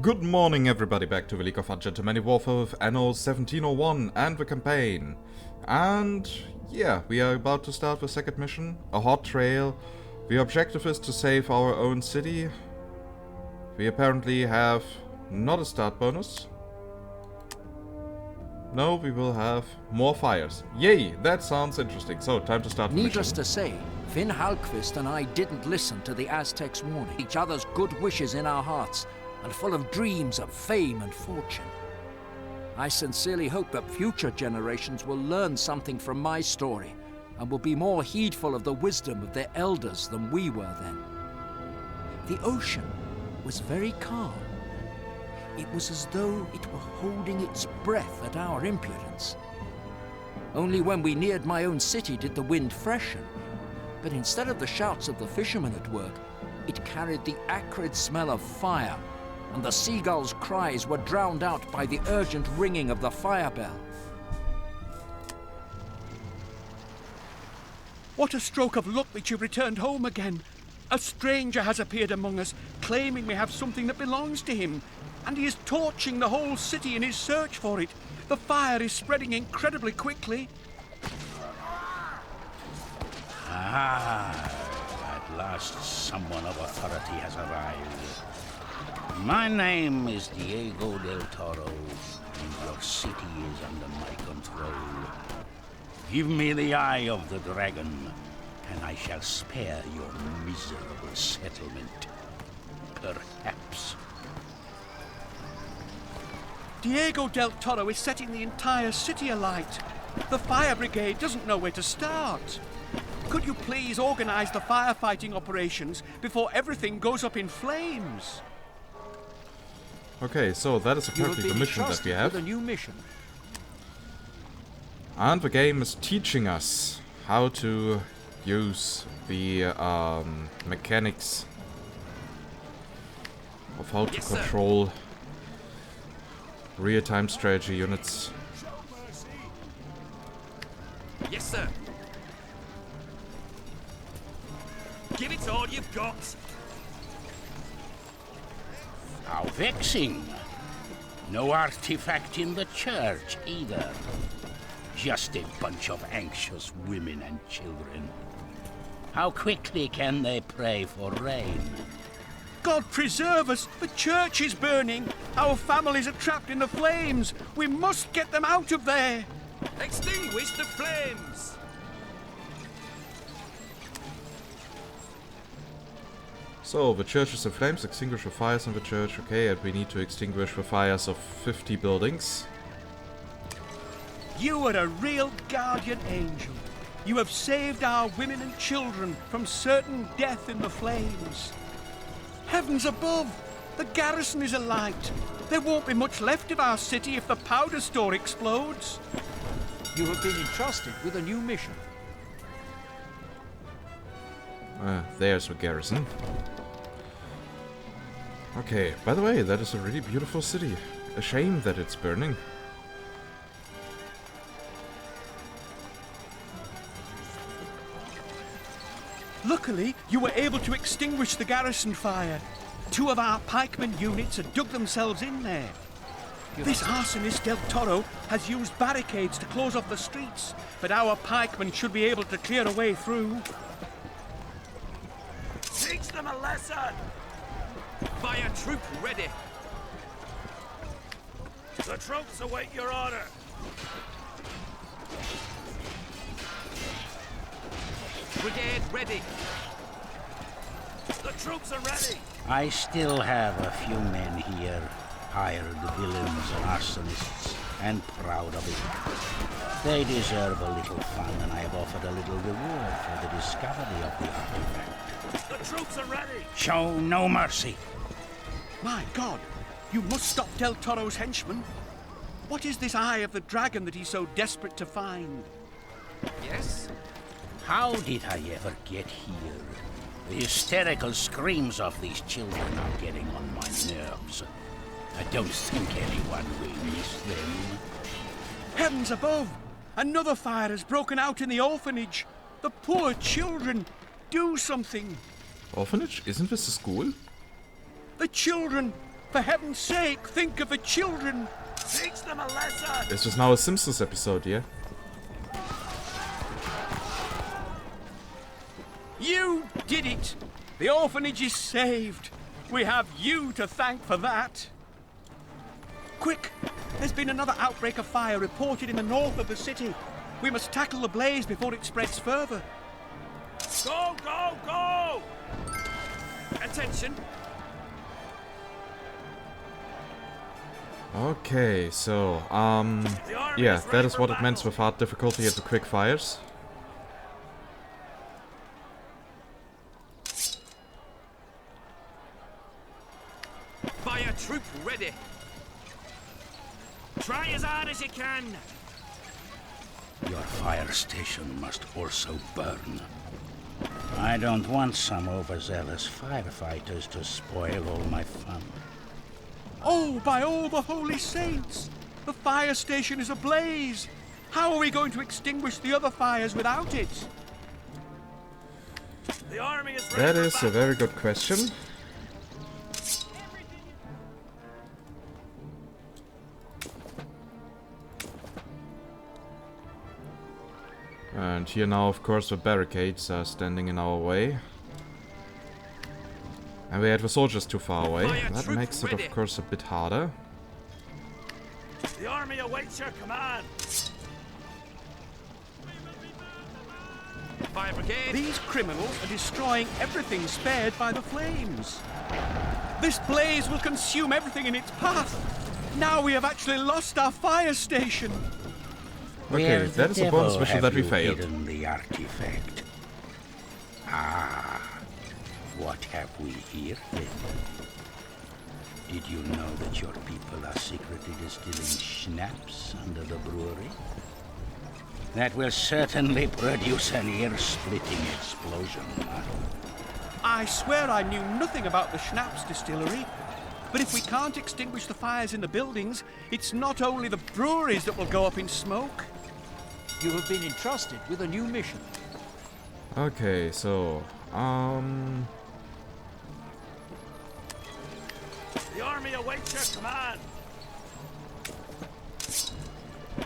Good morning everybody, back to the League of Ungentlemanly Warfare with Anno 1701 and the campaign. And yeah, we are about to start the second mission, a hot trail. The objective is to save our own city. We apparently have not a start bonus. No, we will have more fires. Yay, that sounds interesting. So, time to start the Needless mission. to say, Finn Halkvist and I didn't listen to the Aztecs' warning. Each other's good wishes in our hearts, and full of dreams of fame and fortune. I sincerely hope that future generations will learn something from my story, and will be more heedful of the wisdom of their elders than we were then. The ocean was very calm. It was as though it were holding its breath at our impudence. Only when we neared my own city did the wind freshen, but instead of the shouts of the fishermen at work, it carried the acrid smell of fire, and the seagulls' cries were drowned out by the urgent ringing of the fire bell. What a stroke of luck that you've returned home again. A stranger has appeared among us, claiming we have something that belongs to him, and he is torching the whole city in his search for it. The fire is spreading incredibly quickly. Ah, at last someone of authority has arrived. My name is Diego del Toro, and your city is under my control. Give me the eye of the dragon, and I shall spare your miserable settlement. Perhaps. Diego del Toro is setting the entire city alight. The fire brigade doesn't know where to start. Could you please organize the firefighting operations before everything goes up in flames? Okay, so that is apparently the mission that we have. With a new mission. And the game is teaching us how to use the mechanics of how to control real-time strategy units. Yes, sir. Give it all you've got. How vexing. No artifact in the church either. Just a bunch of anxious women and children. How quickly can they pray for rain? God preserve us! The church is burning! Our families are trapped in the flames! We must get them out of there! Extinguish the flames! So, the church is in flames, extinguish the fires in the church, okay, and we need to extinguish the fires of 50 buildings. You are a real guardian angel. You have saved our women and children from certain death in the flames. Heavens above! The garrison is alight. There won't be much left of our city if the powder store explodes. You have been entrusted with a new mission. There's the garrison. Okay, by the way, that is a really beautiful city. A shame that it's burning. Luckily, you were able to extinguish the garrison fire. 2 of our pikemen units had dug themselves in there. This arsonist Del Toro has used barricades to close off the streets, but our pikemen should be able to clear a way through. Teach them a lesson! Fire troop ready! The troops await your order! Brigade ready! The troops are ready! I still have a few men here, hired villains and arsonists, and proud of it. They deserve a little fun, and I have offered a little reward for the discovery of the artifact. The troops are ready! Show no mercy. My God, you must stop Del Toro's henchmen. What is this eye of the dragon that he's so desperate to find? Yes? How did I ever get here? The hysterical screams of these children are getting on my nerves. I don't think anyone will miss them. Heavens above! Another fire has broken out in the orphanage. The poor children! Do something! Orphanage? Isn't this a school? The children! For heaven's sake, think of the children! Teach them a lesson! This is now a Simpsons episode, yeah? You did it! The orphanage is saved. We have you to thank for that. Quick! There's been another outbreak of fire reported in the north of the city. We must tackle the blaze before it spreads further. Go, go, go! Attention! Okay, so, yeah, that is what it meant with hard difficulty at the quick fires. Fire troop ready! Try as hard as you can! Your fire station must also burn. I don't want some overzealous firefighters to spoil all my fun. Oh, by all the holy saints! The fire station is ablaze! How are we going to extinguish the other fires without it? The army is ready. That is a very good question. And here now, of course, the barricades are standing in our way. And we had the soldiers too far away. That makes it, of course, a bit harder. The army awaits your command. Fire brigade. These criminals are destroying everything spared by the flames. This blaze will consume everything in its path. Now we have actually lost our fire station. Okay, that is a bonus mission that we failed. Hidden the artifact. Ah, what have we here then? Did you know that your people are secretly distilling schnapps under the brewery? That will certainly produce an ear-splitting explosion. I swear I knew nothing about the schnapps distillery. But if we can't extinguish the fires in the buildings, it's not only the breweries that will go up in smoke. You have been entrusted with a new mission. Okay, so, The army awaits your command.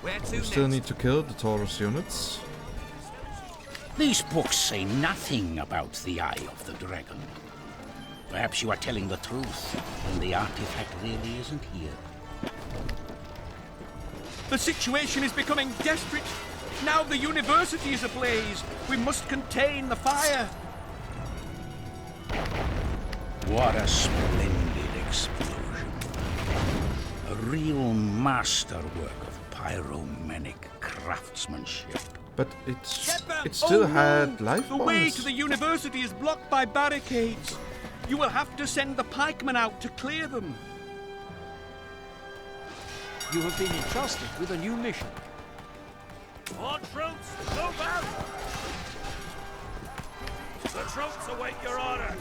Where to we still next? need to kill the Taurus units. These books say nothing about the Eye of the Dragon. Perhaps you are telling the truth, and the artifact really isn't here. The situation is becoming desperate. Now the university is ablaze. We must contain the fire. What a splendid explosion. A real masterwork of pyromanic craftsmanship. But it still had life The way bombs. to the university is blocked by barricades. You will have to send the pikemen out to clear them. You have been entrusted with a new mission. On troops, move out! The troops await your order.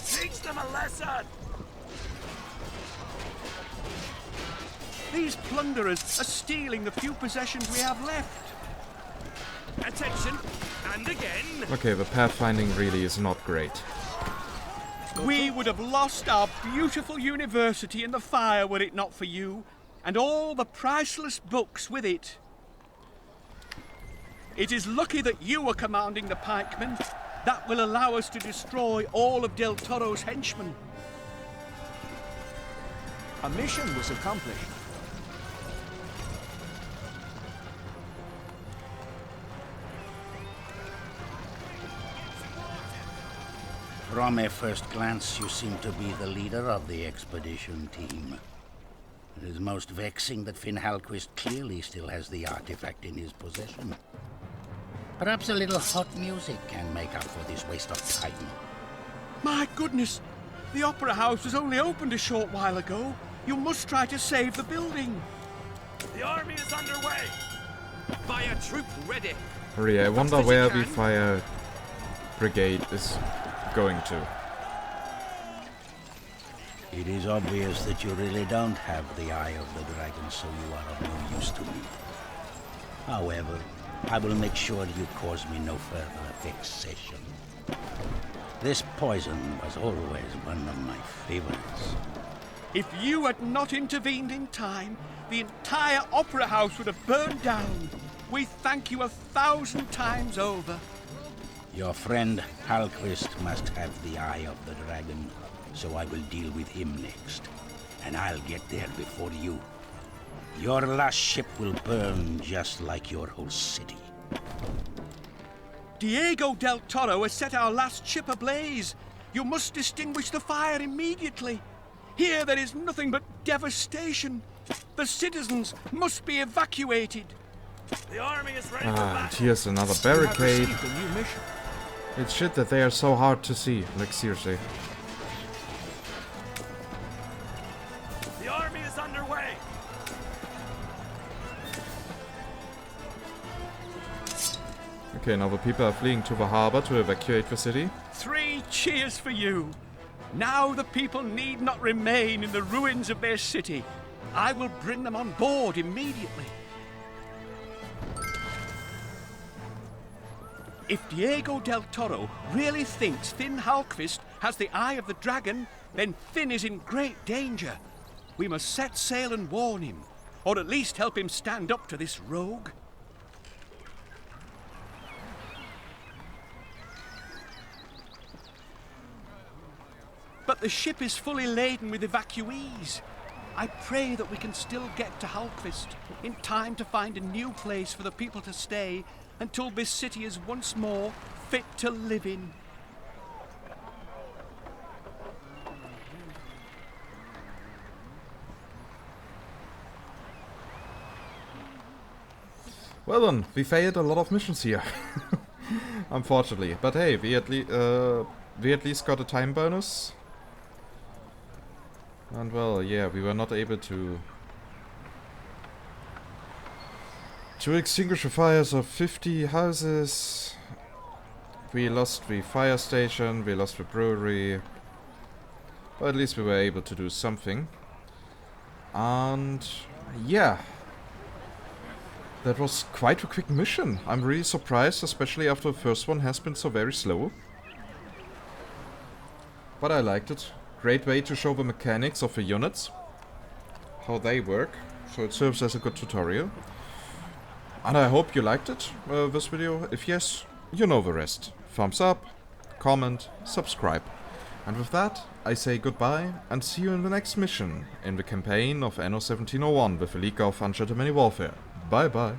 Teach them a lesson! These plunderers are stealing the few possessions we have left. Attention, and again. Okay, the pathfinding really is not great. We would have lost our beautiful university in the fire were it not for you, and all the priceless books with it. It is lucky that you are commanding the pikemen. That will allow us to destroy all of Del Toro's henchmen. A mission was accomplished. From a first glance, you seem to be the leader of the expedition team. It is most vexing that Finn Halquist clearly still has the artifact in his possession. Perhaps a little hot music can make up for this waste of time. My goodness, the opera house was only opened a short while ago. You must try to save the building. The army is underway. Fire troop ready. Hurry, I wonder as you where the can. fire brigade is going to. It is obvious that you really don't have the Eye of the Dragon, so you are of no use to me. However, I will make sure you cause me no further vexation. This poison was always one of my favorites. If you had not intervened in time, the entire opera house would have burned down. We thank you 1,000 times over. Your friend Halquist must have the Eye of the Dragon, so I will deal with him next. And I'll get there before you. Your last ship will burn just like your whole city. Diego del Toro has set our last ship ablaze. You must extinguish the fire immediately. Here there is nothing but devastation. The citizens must be evacuated. The army is ready for And battle. here's another You have barricade. received a new mission. It's shit that they are so hard to see. Like, seriously. The army is underway. Okay, now the people are fleeing to the harbor to evacuate the city. 3 cheers for you. Now the people need not remain in the ruins of their city. I will bring them on board immediately. If Diego del Toro really thinks Finn Halquist has the Eye of the Dragon, then Finn is in great danger. We must set sail and warn him, or at least help him stand up to this rogue. But the ship is fully laden with evacuees. I pray that we can still get to Halquist in time to find a new place for the people to stay until this city is once more fit to live in. Well then, we failed a lot of missions here. Unfortunately. But hey, we at least got a time bonus. And well, yeah, we were not able to extinguish the fires of 50 houses. We lost the fire station, we lost the brewery. But at least we were able to do something. And yeah. That was quite a quick mission. I'm really surprised, especially after the first one has been so very slow. But I liked it. Great way to show the mechanics of the units. How they work. So it serves as a good tutorial. And I hope you liked it, this video. If yes, you know the rest. Thumbs up, comment, subscribe. And with that, I say goodbye and see you in the next mission in the campaign of Anno 1701 with the League of Ungentlemanly Warfare. Bye bye.